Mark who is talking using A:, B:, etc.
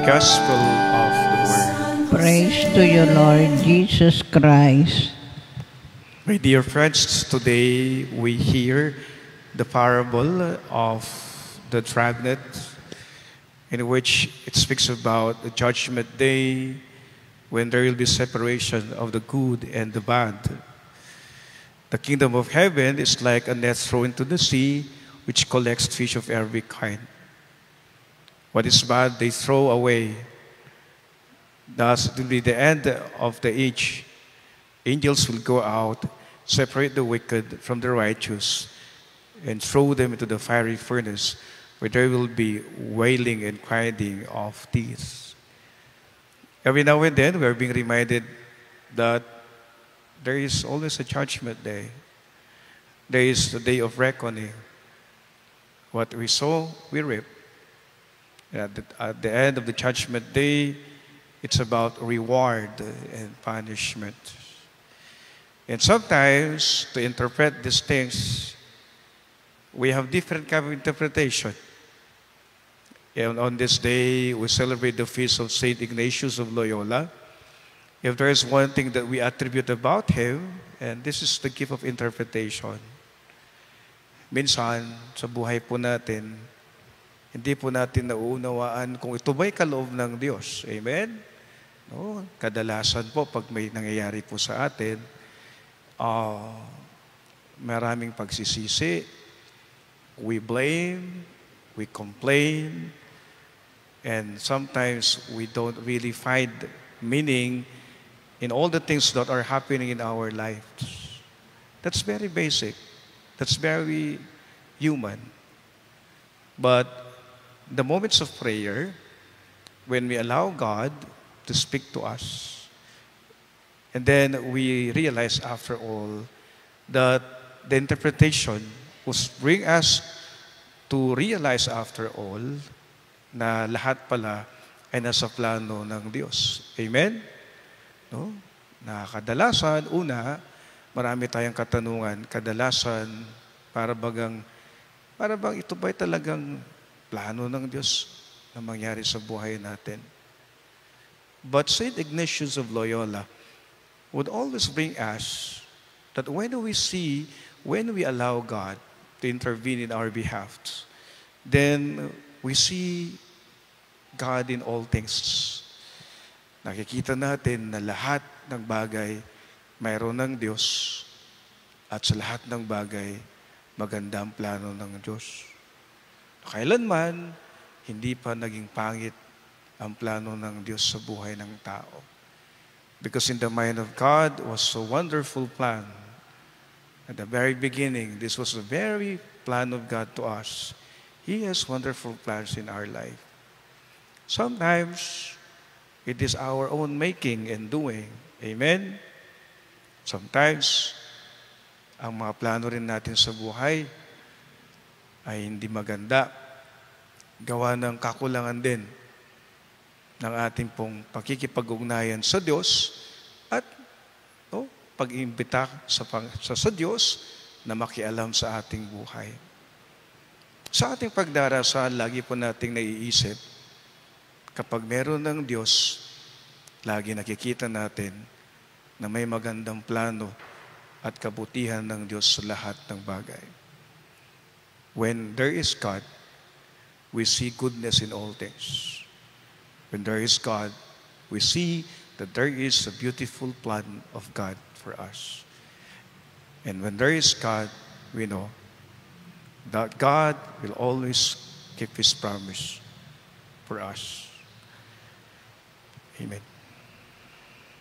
A: Gospel of the Word.
B: Praise to you, Lord Jesus Christ.
A: My dear friends, today we hear the parable of the dragnet, in which it speaks about the judgment day when there will be separation of the good and the bad. The kingdom of heaven is like a net thrown into the sea, which collects fish of every kind. What is bad, they throw away. Thus, it will be the end of the age. Angels will go out, separate the wicked from the righteous, and throw them into the fiery furnace, where there will be wailing and grinding of teeth. Every now and then, we are being reminded that there is always a judgment day. There is the day of reckoning. What we sow, we reap. At the end of the judgment day, it's about reward and punishment. And sometimes, to interpret these things, we have different kind of interpretation. And on this day, we celebrate the feast of Saint Ignatius of Loyola. If there is one thing that we attribute about him, and this is the gift of interpretation. Minsan, sa buhay po natin, hindi po natin nauunawaan kung ito ba'y kaloob ng Diyos. Amen? No? Kadalasan po, pag may nangyayari po sa atin, maraming pagsisisi, we blame, we complain, and sometimes we don't really find meaning in all the things that are happening in our lives. That's very basic. That's very human. But the moments of prayer, when we allow God to speak to us, and then we realize after all that the interpretation will bring us to realize after all na lahat pala ay nasa plano ng Diyos. Amen? No? Na kadalasan, una, marami tayong katanungan. Kadalasan, para bang ito ba'y talagang plano ng Diyos na mangyari sa buhay natin? But Saint Ignatius of Loyola would always bring us that when we allow God to intervene in our behalf, then we see God in all things. Nakikita natin na lahat ng bagay mayroon ng Diyos, at sa lahat ng bagay maganda ang plano ng Diyos. Kailanman, hindi pa naging pangit ang plano ng Diyos sa buhay ng tao. Because in the mind of God was a wonderful plan. At the very beginning, this was the very plan of God to us. He has wonderful plans in our life. Sometimes, it is our own making and doing. Amen? Sometimes, ang mga plano rin natin sa buhay ay hindi maganda. Gawa ng kakulangan din ng ating pong pakikipag-ugnayan sa Diyos at pag-iimbita sa Diyos na makialam sa ating buhay. Sa ating pagdarasal, lagi po nating naiisip, kapag meron ng Diyos, lagi nakikita natin na may magandang plano at kabutihan ng Diyos sa lahat ng bagay. When there is God, we see goodness in all things. When there is God, we see that there is a beautiful plan of God for us. And when there is God, we know that God will always keep His promise for us. Amen.